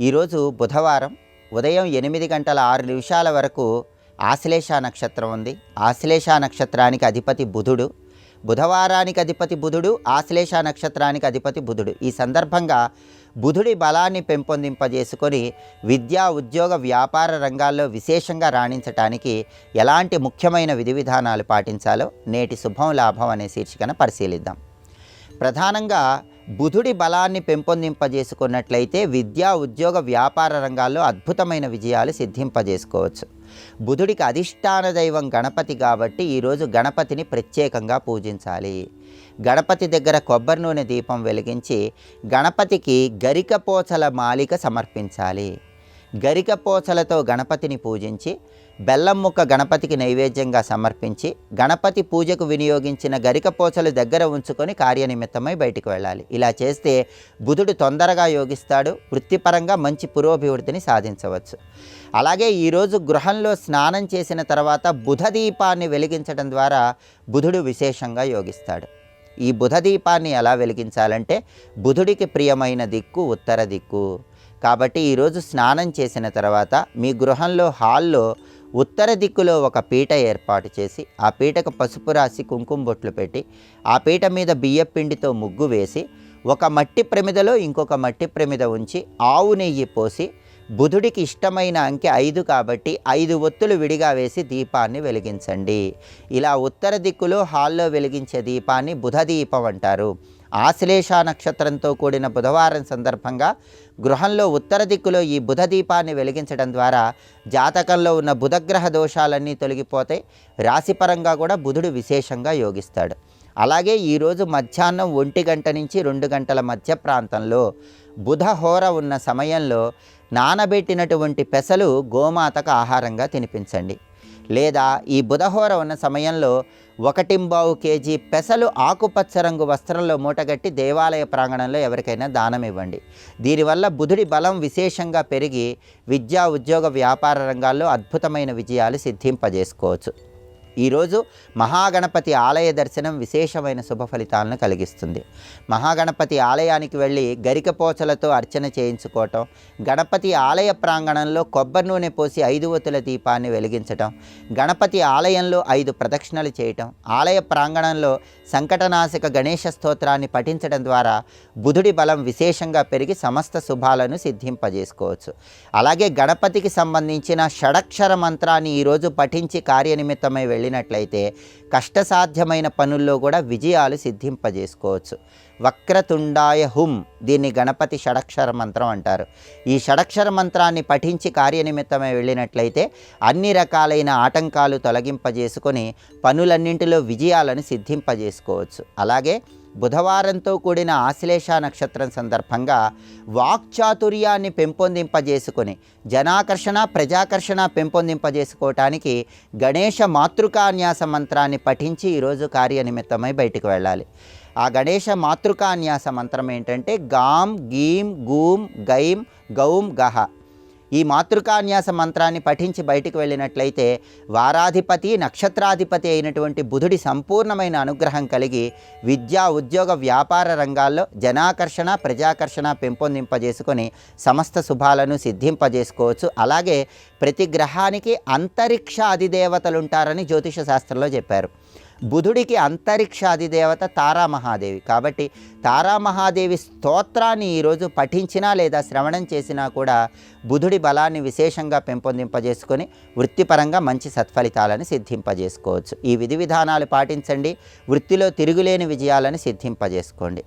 ఈరోజు బుధవారం ఉదయం 8 గంటల 6 నిమిషాల వరకు ఆశ్లేష నక్షత్రం ఉంది. ఆశ్లేష నక్షత్రానికి అధిపతి బుధుడు, బుధవారానికి అధిపతి బుధుడు, ఆశ్లేష నక్షత్రానికి అధిపతి బుధుడు. ఈ సందర్భంగా బుధుడి బలాన్ని పెంపొందింపజేసుకొని విద్యా ఉద్యోగ వ్యాపార రంగాల్లో విశేషంగా రాణించటానికి ఎలాంటి ముఖ్యమైన విధి విధానాలు పాటించాలో నేటి శుభం లాభం అనే శీర్షికన పరిశీలిద్దాం. ప్రధానంగా బుధుడి బలాన్ని పెంపొందింపజేసుకున్నట్లయితే విద్యా ఉద్యోగ వ్యాపార రంగాల్లో అద్భుతమైన విజయాలు సిద్ధింపజేసుకోవచ్చు. బుధుడికి అధిష్టాన దైవం గణపతి కాబట్టి ఈరోజు గణపతిని ప్రత్యేకంగా పూజించాలి. గణపతి దగ్గర కొబ్బరి నూనె దీపం వెలిగించి గణపతికి గరికపోచల మాలిక సమర్పించాలి. గరికపోచలతో గణపతిని పూజించి బెల్లం ముక్క గణపతికి నైవేద్యంగా సమర్పించి గణపతి పూజకు వినియోగించిన గరికపోచలు దగ్గర ఉంచుకొని కార్యనిమిత్తమై బయటికి వెళ్ళాలి. ఇలా చేస్తే బుధుడు తొందరగా యోగిస్తాడు, వృత్తిపరంగా మంచి పురోభివృద్ధిని సాధించవచ్చు. అలాగే ఈరోజు గృహంలో స్నానం చేసిన తర్వాత బుధ దీపాన్ని వెలిగించడం ద్వారా బుధుడు విశేషంగా యోగిస్తాడు. ఈ బుధ దీపాన్ని ఎలా వెలిగించాలంటే బుధుడికి ప్రియమైన దిక్కు ఉత్తర దిక్కు కాబట్టి ఈరోజు స్నానం చేసిన తర్వాత మీ గృహంలో హాల్లో ఉత్తర దిక్కులో ఒక పీట ఏర్పాటు చేసి ఆ పీటకు పసుపు రాసి కుంకుమ బొట్లు పెట్టి ఆ పీట మీద బియ్యపిండితో ముగ్గు వేసి ఒక మట్టి ప్రమిదలో ఇంకొక మట్టి ప్రమిద ఉంచి ఆవు నెయ్యి పోసి బుధుడికి ఇష్టమైన అంకె 5 కాబట్టి 5 ఒత్తులు విడిగా వేసి దీపాన్ని వెలిగించండి. ఇలా ఉత్తర దిక్కులో హాల్లో వెలిగించే దీపాన్ని బుధ దీపం అంటారు. ఆశ్లేష నక్షత్రంతో కూడిన బుధవారం సందర్భంగా గృహంలో ఉత్తర దిక్కులో ఈ బుధ దీపాన్ని వెలిగించడం ద్వారా జాతకంలో ఉన్న బుధగ్రహ దోషాలన్నీ తొలగిపోతాయి. రాశిపరంగా కూడా బుధుడు విశేషంగా యోగిస్తాడు. అలాగే ఈరోజు మధ్యాహ్నం 1 గంట నుంచి 2 గంటల మధ్య ప్రాంతంలో బుధ హోర ఉన్న సమయంలో నానబెట్టినటువంటి పెసలు గోమాతకు ఆహారంగా తినిపించండి. లేదా ఈ బుధహోర ఉన్న సమయంలో 1.25 కేజీ పెసలు ఆకుపచ్చ రంగు వస్త్రంలో మూటగట్టి దేవాలయ ప్రాంగణంలో ఎవరికైనా దానం ఇవ్వండి. దీనివల్ల బుధుడి బలం విశేషంగా పెరిగి విద్యా ఉద్యోగ వ్యాపార రంగాల్లో అద్భుతమైన విజయాలు సిద్ధింపజేసుకోవచ్చు. ఈరోజు మహాగణపతి ఆలయ దర్శనం విశేషమైన శుభ ఫలితాలను కలిగిస్తుంది. మహాగణపతి ఆలయానికి వెళ్ళి గరికపోచలతో అర్చన చేయించుకోవటం, గణపతి ఆలయ ప్రాంగణంలో కొబ్బరి నూనె పోసి 5 ఒత్తుల దీపాన్ని వెలిగించటం, గణపతి ఆలయంలో 5 ప్రదక్షిణలు చేయటం, ఆలయ ప్రాంగణంలో సంకటనాశక గణేష స్తోత్రాన్ని పఠించడం ద్వారా బుధుడి బలం విశేషంగా పెరిగి సమస్త శుభాలను సిద్ధింపజేసుకోవచ్చు. అలాగే గణపతికి సంబంధించిన షడక్షర మంత్రాన్ని ఈరోజు పఠించి కార్యనిమిత్తమై వెళ్ళినట్లయితే కష్టసాధ్యమైన పనుల్లో కూడా విజయాలు సిద్ధింపజేసుకోవచ్చు. వక్రతుండాయ హుం, దీన్ని గణపతి షడక్షర మంత్రం అంటారు. ఈ షడక్షర మంత్రాన్ని పఠించి కార్యనిమిత్తమై వెళ్ళినట్లయితే అన్ని రకాలైన ఆటంకాలు తొలగింపజేసుకొని పనులన్నింటిలో విజయాలను సిద్ధింపజేసుకోవచ్చు. అలాగే బుధవారంతో కూడిన ఆశ్లేష నక్షత్రం సందర్భంగా వాక్చాతుర్యాన్ని పెంపొందింపజేసుకొని జనాకర్షణ ప్రజాకర్షణ పెంపొందింపజేసుకోవటానికి గణేష మాతృకాన్యాస మంత్రాన్ని పఠించి ఈరోజు కార్యనిమిత్తమై బయటికి వెళ్ళాలి. ఆ గణేష మాతృకాన్యాస మంత్రం ఏంటంటే గాం గీం గూం గైం గౌం గహ. ఈ మాతృకాన్యాస మంత్రాన్ని పఠించి బయటికి వెళ్ళినట్లయితే వారాధిపతి నక్షత్రాధిపతి అయినటువంటి బుధుడి సంపూర్ణమైన అనుగ్రహం కలిగి విద్యా ఉద్యోగ వ్యాపార రంగాల్లో జనాకర్షణ ప్రజాకర్షణ పెంపొందింపజేసుకొని సమస్త శుభాలను సిద్ధింపజేసుకోవచ్చు. అలాగే ప్రతి గ్రహానికి అంతరిక్ష అధిదేవతలు ఉంటారని జ్యోతిష శాస్త్రంలో చెప్పారు. బుధుడికి అంతరిక్ష అధిదేవత తారామహాదేవి కాబట్టి తారామహాదేవి స్తోత్రాన్ని ఈరోజు పఠించినా లేదా శ్రవణం చేసినా కూడా బుధుడి బలాన్ని విశేషంగా పెంపొందింపజేసుకొని వృత్తిపరంగా మంచి సత్ఫలితాలను సిద్ధింపజేసుకోవచ్చు. ఈ విధి విధానాలు పాటించండి, వృత్తిలో తిరుగులేని విజయాలను సిద్ధింపజేసుకోండి.